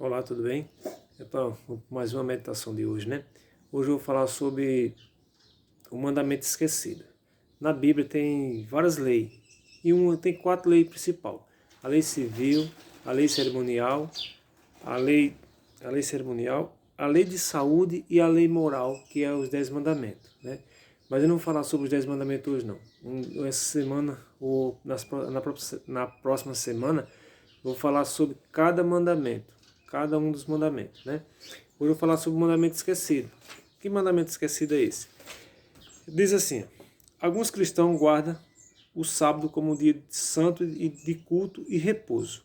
Olá, tudo bem? Então, mais uma meditação de hoje, né? Hoje eu vou falar sobre o mandamento esquecido. Na Bíblia tem várias leis, e tem 4 leis principais. A lei civil, a lei cerimonial, a lei, a lei cerimonial, a lei de saúde e a lei moral, que é os 10 mandamentos, né? Mas eu não vou falar sobre os 10 mandamentos hoje, não. Essa semana, ou na próxima semana, vou falar sobre cada mandamento, cada um dos mandamentos, né? Hoje eu vou falar sobre o mandamento esquecido. Que mandamento esquecido é esse? Diz assim: alguns cristãos guardam o sábado como um dia santo e de culto e repouso.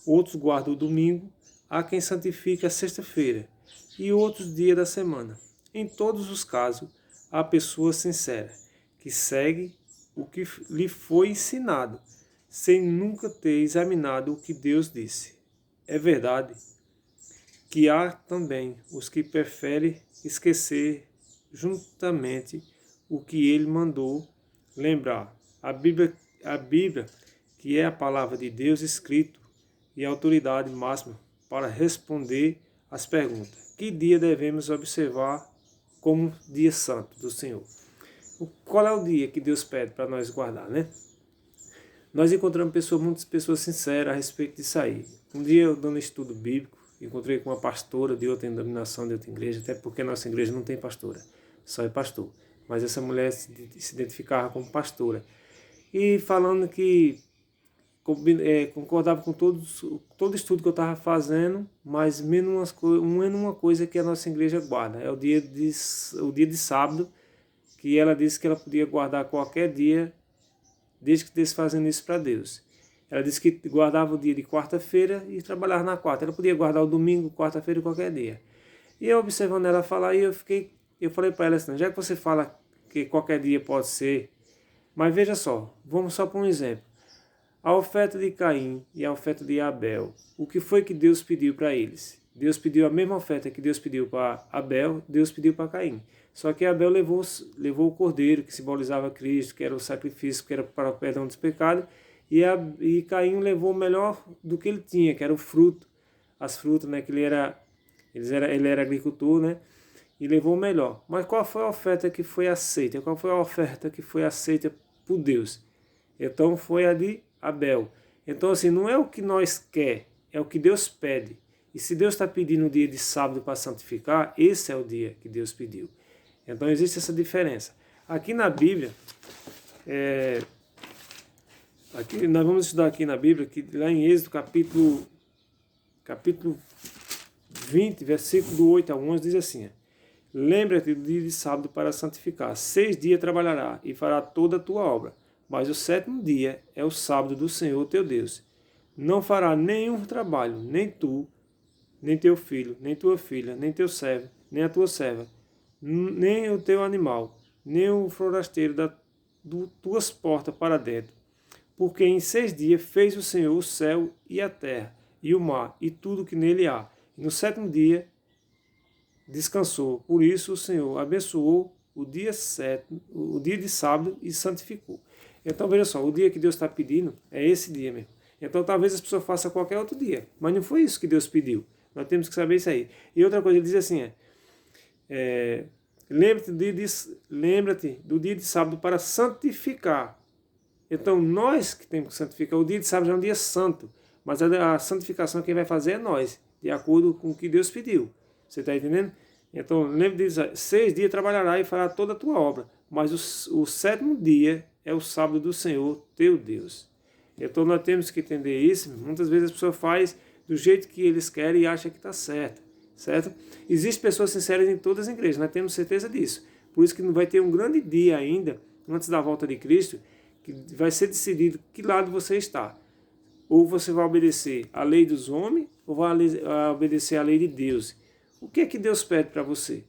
Outros guardam o domingo, há quem santifique a sexta-feira e outros dias da semana. Em todos os casos, há pessoa sincera que segue o que lhe foi ensinado, sem nunca ter examinado o que Deus disse. É verdade que há também os que preferem esquecer juntamente o que ele mandou lembrar. A Bíblia, que é a palavra de Deus escrito e a autoridade máxima para responder às perguntas. Que dia devemos observar como dia santo do Senhor? Qual é o dia que Deus pede para nós guardar, né? Nós encontramos muitas pessoas sinceras a respeito disso aí. Um dia eu dando estudo bíblico, encontrei com uma pastora de outra denominação, de outra igreja, até porque nossa igreja não tem pastora, só é pastor. Mas essa mulher se identificava como pastora. E falando que concordava com todo estudo que eu estava fazendo, mas menos uma coisa que a nossa igreja guarda. É o dia de sábado, que ela disse que ela podia guardar qualquer dia, desde que estivesse fazendo isso para Deus. Ela disse que guardava o dia de quarta-feira e trabalhava na quarta. Ela podia guardar o domingo, quarta-feira e qualquer dia. E eu observando ela falar, eu falei para ela assim: já que você fala que qualquer dia pode ser, mas veja só, vamos só para um exemplo. A oferta de Caim e a oferta de Abel, o que foi que Deus pediu para eles? Deus pediu a mesma oferta que Deus pediu para Abel, Deus pediu para Caim. Só que Abel levou o cordeiro, que simbolizava Cristo, que era o sacrifício, que era para o perdão dos pecados, e Caim levou o melhor do que ele tinha, que era o fruto, as frutas, né, que ele era agricultor, né, e levou o melhor. Mas qual foi a oferta que foi aceita? Qual foi a oferta que foi aceita por Deus? Então foi a de Abel. Então assim, não é o que nós quer, é o que Deus pede. E se Deus está pedindo o dia de sábado para santificar, esse é o dia que Deus pediu. Então existe essa diferença. Aqui na Bíblia, nós vamos estudar aqui na Bíblia, que lá em Êxodo capítulo 20, versículo do 8 a 11, diz assim: lembra-te do dia de sábado para santificar. 6 dias trabalhará e fará toda a tua obra. Mas o 7º dia é o sábado do Senhor teu Deus. Não fará nenhum trabalho, nem tu, nem teu filho, nem tua filha, nem teu servo, nem a tua serva, nem o teu animal, nem o forasteiro das tuas portas para dentro. Porque em 6 dias fez o Senhor o céu e a terra, e o mar, e tudo que nele há. E no 7º dia descansou. Por isso o Senhor abençoou o dia de sábado e santificou. Então veja só, o dia que Deus está pedindo é esse dia mesmo. Então talvez as pessoas façam qualquer outro dia, mas não foi isso que Deus pediu. Nós temos que saber isso aí. E outra coisa, ele diz assim, lembra-te do dia de sábado para santificar. Então nós que temos que santificar, o dia de sábado já é um dia santo, mas a santificação quem vai fazer é nós, de acordo com o que Deus pediu. Você está entendendo? Então lembre de 6 dias trabalhará e fará toda a tua obra, mas o 7º dia é o sábado do Senhor teu Deus. Então nós temos que entender isso. Muitas vezes as pessoas fazem do jeito que eles querem e acham que está certo. Existem pessoas sinceras em todas as igrejas, nós temos certeza disso. Por isso que vai ter um grande dia ainda, antes da volta de Cristo, que vai ser decidido que lado você está. Ou você vai obedecer à lei dos homens, ou vai obedecer à lei de Deus. O que é que Deus pede para você?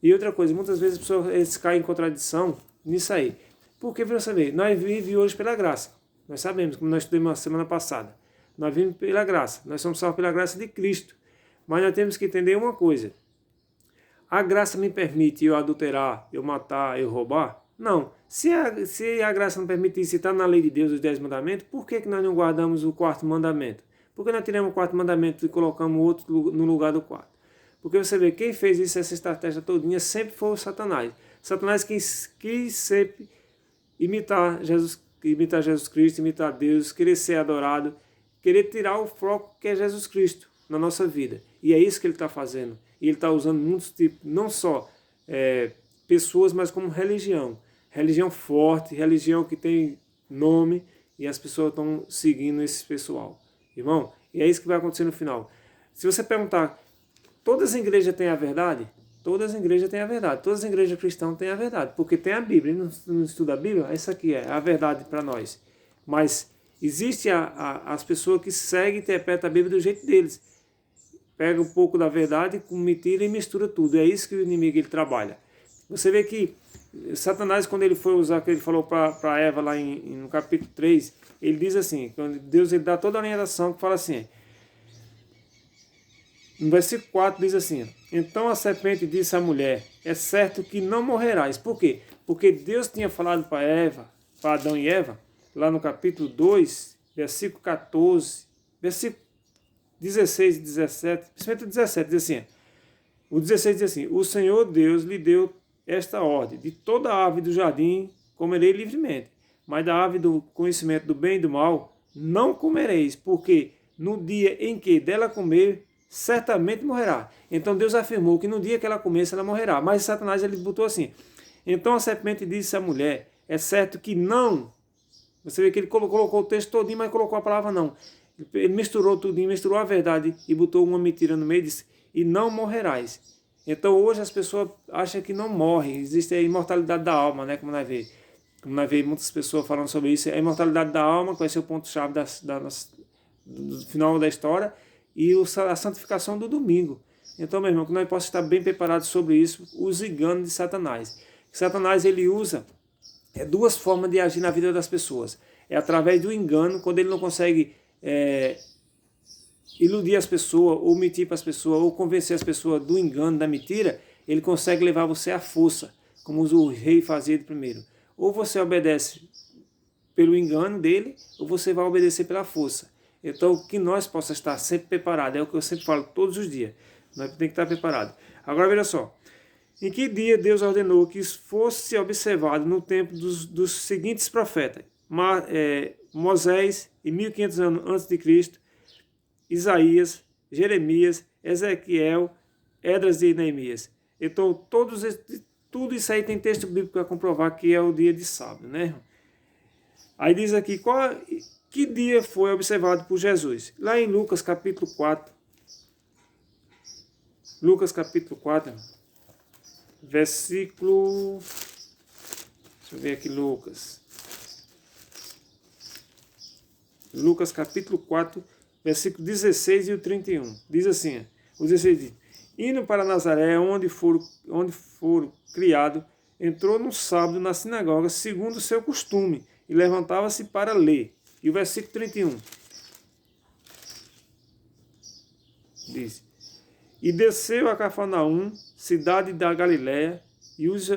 E outra coisa, muitas vezes as pessoas caem em contradição nisso aí. Porque, você vê, nós vivemos hoje pela graça. Nós sabemos, como nós estudamos na semana passada. Nós vivemos pela graça. Nós somos salvos pela graça de Cristo. Mas nós temos que entender uma coisa. A graça me permite eu adulterar, eu matar, eu roubar? Não. Se a graça não permite isso, se está na lei de Deus, os 10 mandamentos, por que nós não guardamos o 4º mandamento? Por que nós tiramos o quarto mandamento e colocamos outro no lugar do quarto? Porque você vê, quem fez isso, essa estratégia todinha, sempre foi o Satanás. Satanás quis sempre imitar Jesus Cristo, imitar Deus, querer ser adorado, querer tirar o foco que é Jesus Cristo na nossa vida. E é isso que ele está fazendo. E ele está usando muitos tipos, não só pessoas, mas como religião. Religião forte, religião que tem nome, e as pessoas estão seguindo esse pessoal. Irmão, e é isso que vai acontecer no final. Se você perguntar, todas as igrejas têm a verdade? Todas as igrejas têm a verdade. Todas as igrejas cristãs têm a verdade. Porque tem a Bíblia. Ele não estuda a Bíblia? Isso aqui é a verdade para nós. Mas existe as pessoas que seguem e interpretam a Bíblia do jeito deles. Pega um pouco da verdade com mentira e mistura tudo. É isso que o inimigo ele trabalha. Você vê que Satanás, quando ele foi usar, que ele falou para Eva lá no capítulo 3, ele diz assim, quando Deus ele dá toda a orientação, que fala assim, no versículo 4 diz assim, então a serpente disse à mulher, é certo que não morrerás. Por quê? Porque Deus tinha falado para Adão e Eva, lá no capítulo 2, versículo 14, versículo 16 e 17, principalmente o 17, diz assim, o 16 diz assim, o Senhor Deus lhe deu esta ordem, de toda árvore do jardim comerei livremente, mas da árvore do conhecimento do bem e do mal não comereis, porque no dia em que dela comer, certamente morrerá. Então Deus afirmou que no dia que ela comesse, ela morrerá. Mas Satanás ele botou assim, então a serpente disse à mulher, é certo que não, você vê que ele colocou o texto todinho, mas colocou a palavra não. Ele misturou tudinho, misturou a verdade e botou uma mentira no meio e disse, e não morrerás. Então hoje as pessoas acham que não morrem, existe a imortalidade da alma, né? Como nós vemos muitas pessoas falando sobre isso, a imortalidade da alma, que vai ser o ponto-chave do final da história, e a santificação do domingo. Então, meu irmão, que nós possamos estar bem preparados sobre isso, os enganos de Satanás. Satanás ele usa duas formas de agir na vida das pessoas. É através do engano, quando ele não consegue iludir as pessoas, ou mentir para as pessoas, ou convencer as pessoas do engano, da mentira, ele consegue levar você à força, como o rei fazia de primeiro. Ou você obedece pelo engano dele, ou você vai obedecer pela força. Então, que nós possamos estar sempre preparados, é o que eu sempre falo todos os dias, nós temos que estar preparados. Agora, veja só, em que dia Deus ordenou que isso fosse observado no tempo dos seguintes profetas? Moisés, em 1500 anos antes de Cristo, Isaías, Jeremias, Ezequiel, Esdras e Neemias. Então, tudo isso aí tem texto bíblico para comprovar que é o dia de sábado, né? Aí diz aqui, que dia foi observado por Jesus? Lá em Lucas capítulo 4, versículo, deixa eu ver aqui, Lucas capítulo 4, versículo 16 e o 31. Diz assim, o 16 diz, indo para Nazaré, onde foram criado, entrou no sábado na sinagoga, segundo o seu costume, e levantava-se para ler. E o versículo 31 diz, e desceu a Cafarnaum, cidade da Galiléia, e os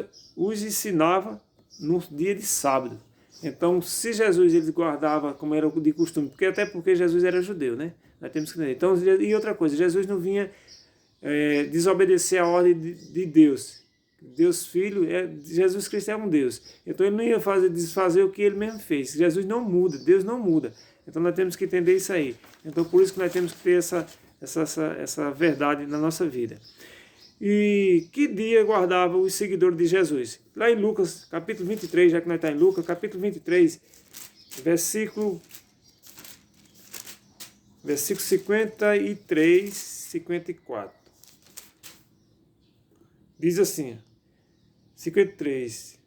ensinava no dia de sábado. Então, se Jesus ele guardava como era de costume, porque Jesus era judeu, né? Nós temos que entender. Então, e outra coisa, Jesus não vinha desobedecer a ordem de Deus. Deus Filho, Jesus Cristo é um Deus. Então ele não ia desfazer o que ele mesmo fez. Jesus não muda, Deus não muda. Então nós temos que entender isso aí. Então por isso que nós temos que ter essa verdade na nossa vida. E que dia guardava os seguidores de Jesus? Lá em Lucas, capítulo 23, já que nós estamos em Lucas, capítulo 23, versículo 53, 54. Diz assim, 53,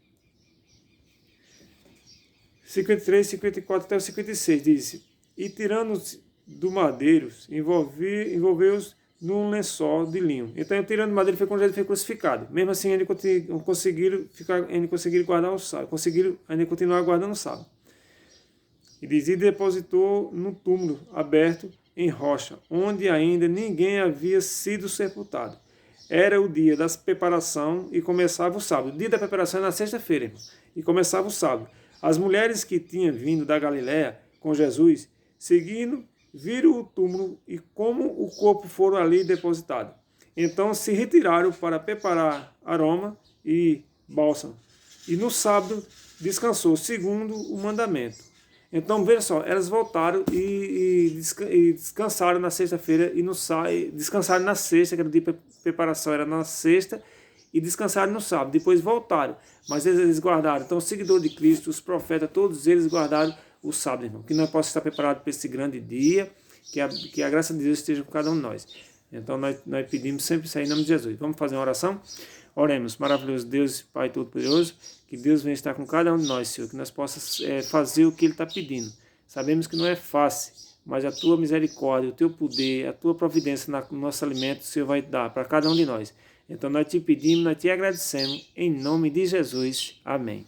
54 até o 56, diz, e tirando-os do madeiro, envolveu-os num lençol de linho. Então, tirando do madeiro foi quando ele foi crucificado. Mesmo assim, ainda conseguiram guardar o sábado, conseguiram ainda continuar guardando o sábado. E diz, e depositou no túmulo aberto em rocha, onde ainda ninguém havia sido sepultado. Era o dia da preparação e começava o sábado. O dia da preparação era na sexta-feira, e começava o sábado. As mulheres que tinham vindo da Galiléia com Jesus, seguindo viram o túmulo e como o corpo foram ali depositado. Então se retiraram para preparar aroma e bálsamo. E no sábado descansou, segundo o mandamento. Então, veja só, elas voltaram e descansaram na sexta-feira e descansaram na sexta, que era o dia de preparação, era na sexta, e descansaram no sábado. Depois voltaram, mas eles guardaram. Então, os seguidores de Cristo, os profetas, todos eles guardaram o sábado, irmão. Que nós possamos estar preparados para esse grande dia, que a graça de Deus esteja com cada um de nós. Então, nós pedimos sempre isso aí em nome de Jesus. Vamos fazer uma oração? Oremos, maravilhoso Deus, Pai Todo-Poderoso, que Deus venha estar com cada um de nós, Senhor, que nós possamos fazer o que Ele está pedindo. Sabemos que não é fácil, mas a Tua misericórdia, o Teu poder, a Tua providência no nosso alimento, o Senhor vai dar para cada um de nós. Então nós te pedimos, nós te agradecemos, em nome de Jesus. Amém.